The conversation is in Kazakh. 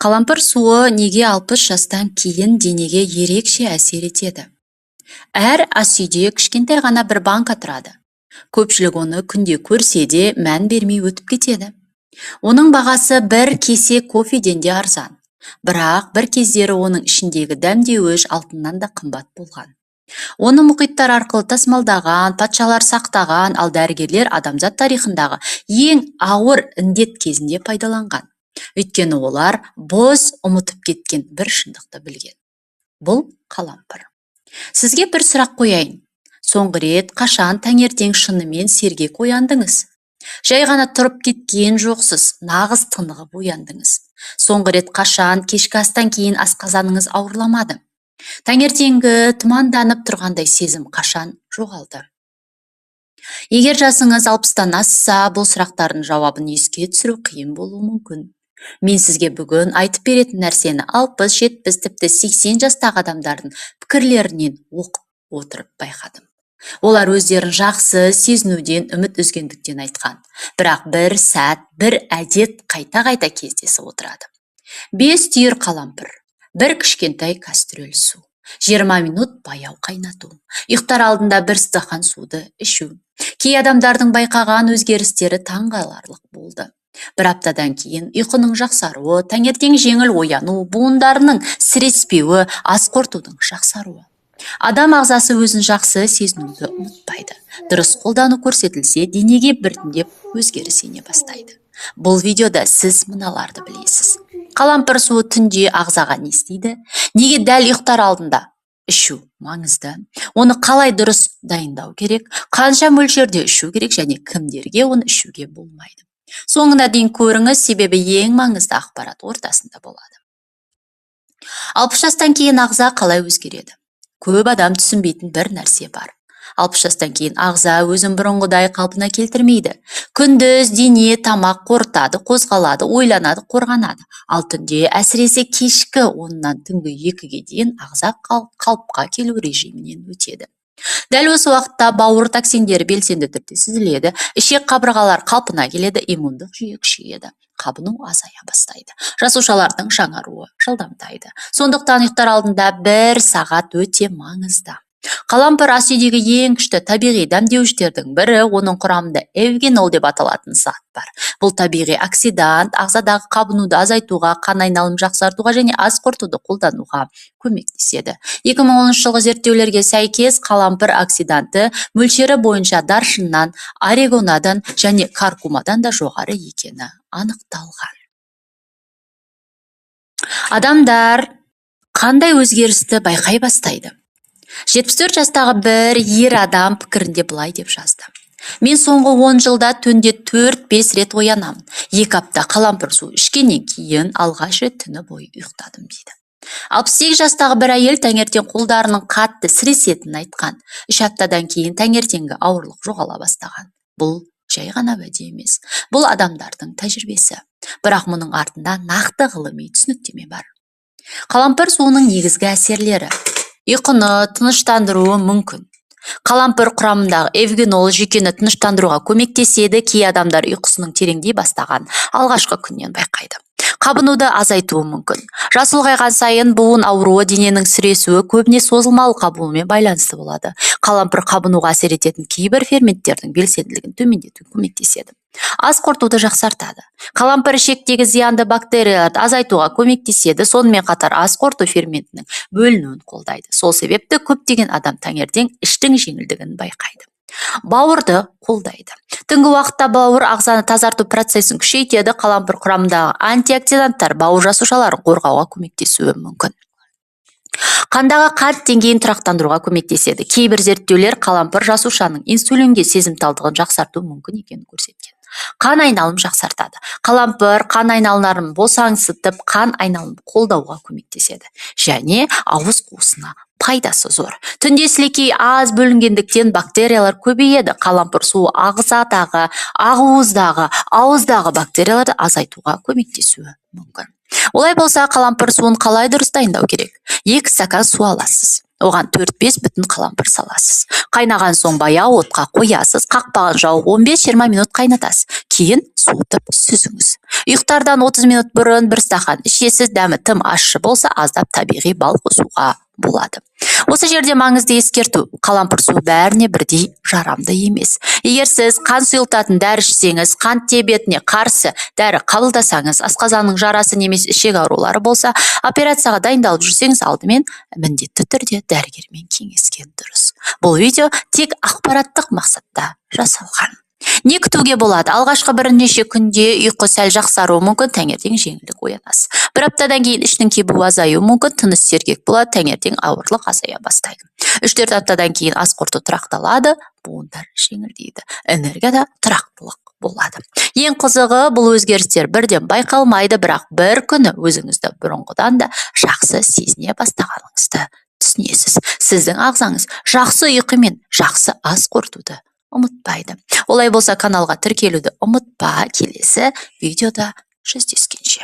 Қалампыр суы неге 60 жастан кейін денеге ерекше әсер етеді? Әр ас үйде кішкентай ғана бір банка тұрады. Көпшілік оны күнде көрсе де мән бермей өтіп кетеді. Оның бағасы бір кесе кофеден де арзан. Бірақ бір кездері оның ішіндегі дәмдеуіш алтыннан да қымбат болған. Оны мұхиттар арқылы тасымалдаған, патшалар сақтаған, ал дәрігерлер адамзат тарихындағы ең ауыр індет кезінде пайдаланған. Өйткені олар бос ұмытып кеткен бір шындықты білген. Бұл қалампыр. Сізге бір сұрақ қояйын. Соңғы рет қашан таңертең шынымен сергек ояндыңыз? Жай ғана тұрып кеткен жоқсыз, нағыз тынығып ояндыңыз. Соңғы рет қашан кешкі астан кейін асқазаныңыз ауырламады? Таңертеңгі тұманданып тұрғандай сезім қашан жоғалды? Егер жасыңыз 60-тан асса, бұл сұрақтардың жауабын еске түсіру қиын болуы мүмкін. Мен сізге бүгін айтып беретін нәрсені 60, 70, тіпті 80 жастағы адамдардың пікірлерінен оқып отырып байқадым. Олар өздерін жақсы сезінуден үміт үзгендіктен айтқан. Бірақ бір сәт, бір әдет қайта-қайта кездесіп отырады. 5 түйір қалампыр, бір кішкентай кастрюль су, 20 минут баяу қайнату, ұйықтар алдында бір стақан суды ішу. Кей адамдардың байқаған өзгерістері таңғаларлық болды. Бір аптадан кейін ұйқының жақсаруы, таңертең жеңіл ояну, буындарының сіреспеуі, ас қорытудың жақсаруы. Адам ағзасы өзін жақсы сезінуді ұмытпайды. Дұрыс қолдану көрсетілсе, денеге біртіндеп өзгеріс ене бастайды. Бұл видеода сіз мыналарды білесіз. Қалампыр суы түнде ағзаға не істейді? Неге дәл ұйықтар алдында ішу маңызды? Оны қалай дұрыс дайындау керек? Қанша мөлшерде ішу керек және кімдерге оны ішуге болмайды? Соңына дейін көріңіз, себебі ең маңызды ақпарат ортасында болады. 60 жастан кейін ағза қалай өзгереді? Көп адам түсінбейтін бір нәрсе бар. 60 жастан кейін ағза өзін бұрынғыдай қалпына келтірмейді. Күндіз дене тамақ қорытады, қозғалады, ойланады, қорғанады. Ал түнде, әсіресе кешкі 10-нан түнгі 2-ге дейін ағза қалыпқа келу режимінен өтеді. Дәл осы уақытта бауыр токсиндері белсенді түрде сүзіледі, ішек қабырғалар қалпына келеді, иммундық жүйе күшейеді, қабыну азая бастайды. Жасушалардың жаңаруы жылдамдайды. Сондықтан ұйықтар алдында 1 сағат өте маңызды. Қалампыр ас үйдегі ең күшті табиғи дәмдеуіштердің бірі, оның құрамында эвгенол деп аталатын зат бар. Бұл табиғи оксидант ағзадағы қабынуды азайтуға, қан айналымын жақсартуға және ас қорытуды қолдануға көмектеседі. 2010 жылғы зерттеулерге сәйкес қалампыр оксиданты мөлшері бойынша даршыннан, орегонадан және каркумадан да жоғары екені анықталған. Адамдар қандай өзгерісті байқай бастайды? 74 жастағы бір ер адам пікірінде былай деп жазды. Мен соңғы 10 жылда түнде 4-5 рет оянамын. 2 апта қалампыр су ішкеннен кейін алғаш рет түні бойы ұйықтадым дейді. 68 жастағы бір әйел таңертең қолдарының қатты сіресетінін айтқан. 3 аптадан кейін таңертеңгі ауырлық жоғала бастаған. Бұл жай ғана уәде емес. Бұл адамдардың тәжірибесі. Бірақ мұның артында нақты ғылыми түсініктеме бар. Қалампыр суының негізгі әсерлері. Ұйқыны тыныштандыруы мүмкін. Қалампыр құрамындағы эвгенол жүйкені тыныштандыруға көмектеседі, кей адамдар ұйқысының тереңдей бастаған алғашқы күннен байқайды. Қабынуды азайтуы мүмкін. Жас ұлғайған сайын буын ауруы, дененің сіресуі көбіне созылмалы қабынумен байланысты болады. Қалампыр қабынуға әсер ететін кейбір ферменттердің белсенділігін төмендетуге көмектеседі. Ас қорытуды жақсартады. Қалампыр ішектегі зиянды бактерияларды азайтуға көмектеседі, сонымен қатар ас қорыту ферментінің бөлінуін қолдайды. Сол себепті көптеген адам таңертең іштің жеңілдігін байқайды. Бауырды қолдайды. Түнгі уақытта бауыр ағзаны тазарту процесін күшейтеді. Қалампыр құрамындағы антиоксиданттар бауыр жасушаларын қорғауға көмектесуі мүмкін. Қандағы қант деңгейін тұрақтандыруға көмектеседі. Кейбір зерттеулер қалампыр жасушаның инсулинге сезімталдығын жақсарту мүмкін екенін көрсеткен. Қан айналым жақсартады. Қалампыр қан айналымын босаңсытып, қан айналымын қолдауға көмектеседі. Және ауыз қуысына пайдасы зор. Түнде сілекей аз бөлінгендіктен бактериялар көбейеді. Қалампыр суы ағзадағы, ауыздағы бактерияларды азайтуға көмектесуі мүмкін. Олай болса, қалампыр суын қалай дұрыс дайындау керек? 2 стакан су аласыз. Оған 4-5 бүтін қалампыр саласыз. Қайнаған соң баяу отқа қоясыз. Қақпағын жауып 15-20 минут қайнатасыз. Кейін суытып сүзіңіз. Ұйықтардан 30 минут бұрын бір стақан ішесіз. Дәмі тым ащы болса, аздап табиғи бал қосуға болады. Осы жерде маңызды ескерту: қалампыр суы бәріне бірдей жарамды емес. Егер сіз қан сұйылтатын дәрі ішсеңіз, қант диабетіне қарсы дәрі қабылдасаңыз, асқазанның жарасы немесе ішек аурулары болса, операцияға дайындалып жүрсеңіз, алдымен міндетті түрде дәрігермен кеңескен дұрыс. Бұл видео тек ақпараттық мақсатта жасалған. Не күтуге болады? Алғашқы бірнеше күнде ұйқы сәл жақсаруы мүмкін, таңертең жеңілдік оянасыз. Бір аптадан кейін іштің кебуі азаюы мүмкін, тыныс сергек болады, таңертең ауырлық азая бастайды. 3-4 аптадан кейін ас құрты тұрақталады, буындар жеңілдейді, энергияда тұрақтылық болады. Ең қызығы, бұл өзгерістер бірден байқалмайды, бірақ бір күні өзіңізді бұрынғыдан да жақсы сезіне бастағаныңызды түсінесіз. Сіздің ағзаңыз жақсы ұйқы мен жақсы ас қорытуды ұмытпайды. Олай болса, каналға тіркелуді ұмытпа. Келесі видеода жүздескенше.